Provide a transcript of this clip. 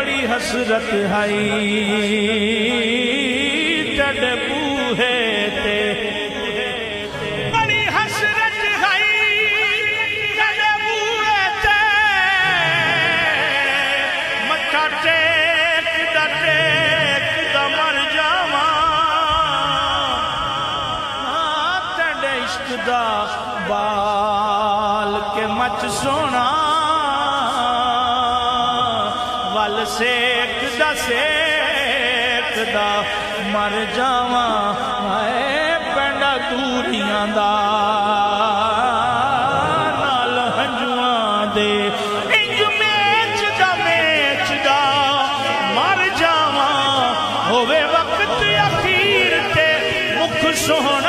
बड़ी हसरत हई तेरे बूहे ते बड़ी हसरत हई तेरे बूहे ते मत्था टेक दा मर जावा तेरे इश्क दा बाल के मच सोना वल सेक दा मर जावा हाय पेंडा दूरियां दा नाल हंजुआं दे इंज मेच दा मर जावा होवे वक्त अखीर ते मुख सोहना